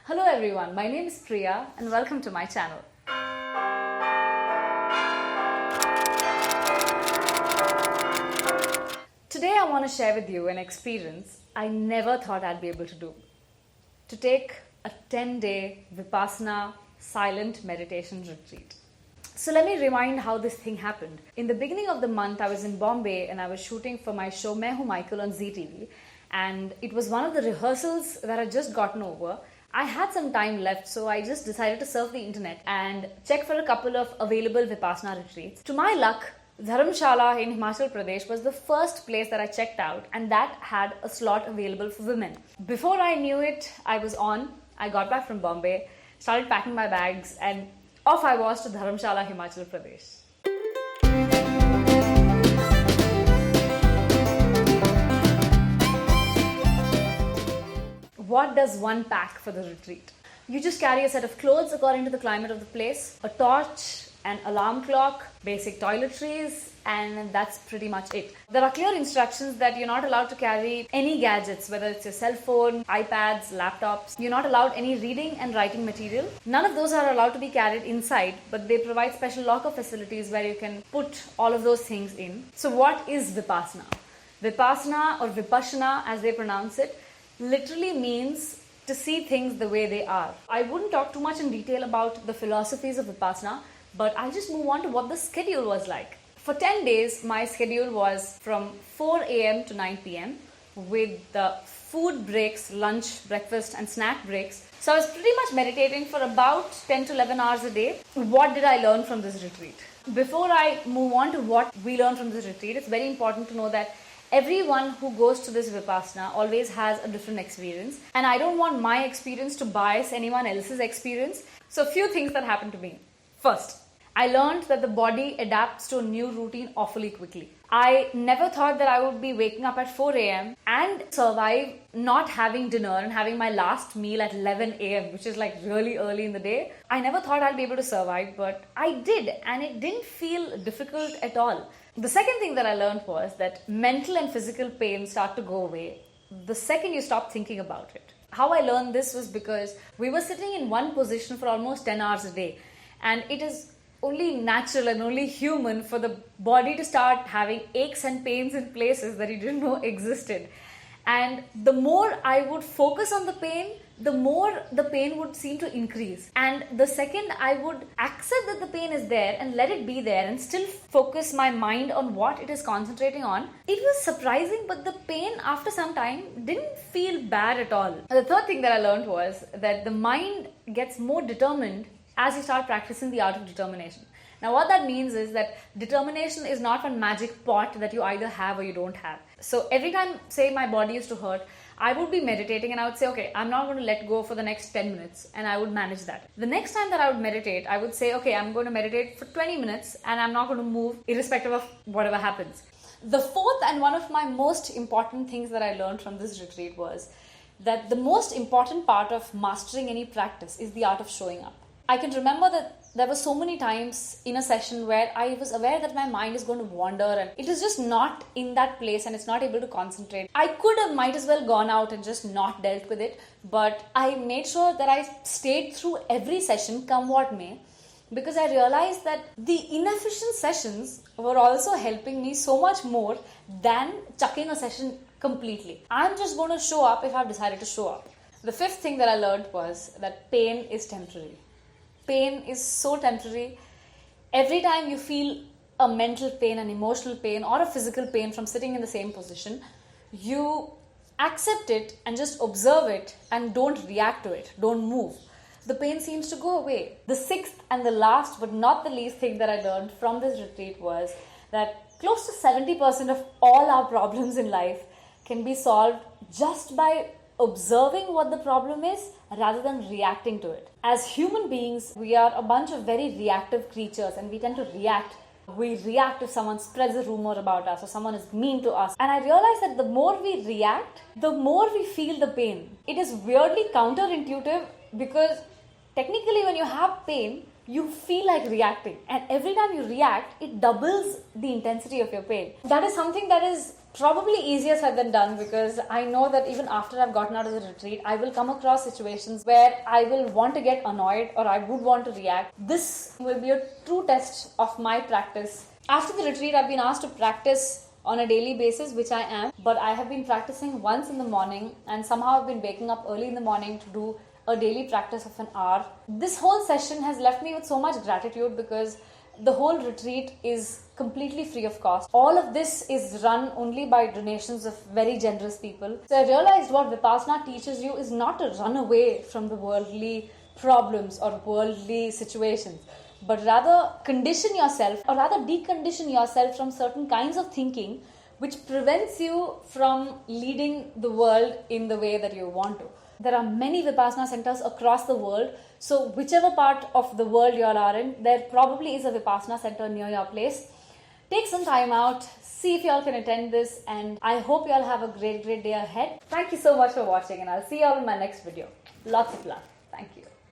Hello everyone, my name is Priya and welcome to my channel. Today I want to share with you an experience I never thought I'd be able to do. To take a 10-day Vipassana silent meditation retreat. So let me rewind how this thing happened. In the beginning of the month, I was in Bombay and I was shooting for my show Main Hoon Michael on Zee TV. And it was one of the rehearsals that I'd just gotten over. I had some time left, so I just decided to surf the internet and check for a couple of available Vipassana retreats. To my luck, Dharamsala in Himachal Pradesh was the first place that I checked out, and that had a slot available for women. Before I knew it, I got back from Bombay, started packing my bags, and off I was to Dharamsala, Himachal Pradesh. What does one pack for the retreat? You just carry a set of clothes according to the climate of the place, a torch, an alarm clock, basic toiletries, and that's pretty much it. There are clear instructions that you're not allowed to carry any gadgets, whether it's your cell phone, iPads, laptops. You're not allowed any reading and writing material. None of those are allowed to be carried inside, but they provide special locker facilities where you can put all of those things in. So what is Vipassana? Vipassana, or Vipassana as they pronounce it, literally means to see things the way they are. I wouldn't talk too much in detail about the philosophies of Vipassana, but I'll just move on to what the schedule was like. For 10 days, my schedule was from 4 a.m. to 9 p.m. with the food breaks, lunch, breakfast and snack breaks. So I was pretty much meditating for about 10 to 11 hours a day. What did I learn from this retreat? Before I move on to what we learned from this retreat, it's very important to know that everyone who goes to this Vipassana always has a different experience, and I don't want my experience to bias anyone else's experience. So a few things that happened to me. First, I learned that the body adapts to a new routine awfully quickly. I never thought that I would be waking up at 4 a.m. and survive not having dinner and having my last meal at 11 a.m., which is like really early in the day. I never thought I'd be able to survive, but I did, and it didn't feel difficult at all. The second thing that I learned was that mental and physical pain start to go away the second you stop thinking about it. How I learned this was because we were sitting in one position for almost 10 hours a day, and it is only natural and only human for the body to start having aches and pains in places that you didn't know existed. And the more I would focus on the pain, the more the pain would seem to increase. And the second I would accept that the pain is there and let it be there and still focus my mind on what it is concentrating on, it was surprising, but the pain after some time didn't feel bad at all. And the third thing that I learned was that the mind gets more determined as you start practicing the art of determination. Now what that means is that determination is not one magic pot that you either have or you don't have. So every time, say, my body used to hurt, I would be meditating and I would say, okay, I'm not going to let go for the next 10 minutes, and I would manage that. The next time that I would meditate, I would say, okay, I'm going to meditate for 20 minutes and I'm not going to move irrespective of whatever happens. The fourth and one of my most important things that I learned from this retreat was that the most important part of mastering any practice is the art of showing up. I can remember that there were so many times in a session where I was aware that my mind is going to wander and it is just not in that place and it's not able to concentrate. I could have might as well gone out and just not dealt with it, but I made sure that I stayed through every session, come what may, because I realized that the inefficient sessions were also helping me so much more than chucking a session completely. I'm just going to show up if I've decided to show up. The fifth thing that I learned was that pain is temporary. Pain is so temporary. Every time you feel a mental pain, an emotional pain, or a physical pain from sitting in the same position, you accept it and just observe it and don't react to it. Don't move. The pain seems to go away. The sixth and the last but not the least thing that I learned from this retreat was that close to 70% of all our problems in life can be solved just by observing what the problem is rather than reacting to it. As human beings, we are a bunch of very reactive creatures and we tend to react. We react if someone spreads a rumor about us or someone is mean to us. And I realized that the more we react, the more we feel the pain. It is weirdly counterintuitive because Technically, when you have pain, you feel like reacting, and every time you react, it doubles the intensity of your pain. That is something that is probably easier said than done, because I know that even after I've gotten out of the retreat, I will come across situations where I will want to get annoyed or I would want to react. This will be a true test of my practice. After the retreat, I've been asked to practice on a daily basis, which I am, but I have been practicing once in the morning, and somehow I've been waking up early in the morning to do a daily practice of an hour. This whole session has left me with so much gratitude, because the whole retreat is completely free of cost. All of this is run only by donations of very generous people. So I realized what Vipassana teaches you is not to run away from the worldly problems or worldly situations, but rather condition yourself, or rather decondition yourself from certain kinds of thinking which prevents you from leading the world in the way that you want to. There are many Vipassana centers across the world, so whichever part of the world you all are in, there probably is a Vipassana center near your place. Take some time out, see if you all can attend this, and I hope you all have a great day ahead. Thank you so much for watching, and I'll see you all in my next video. Lots of love. Thank you.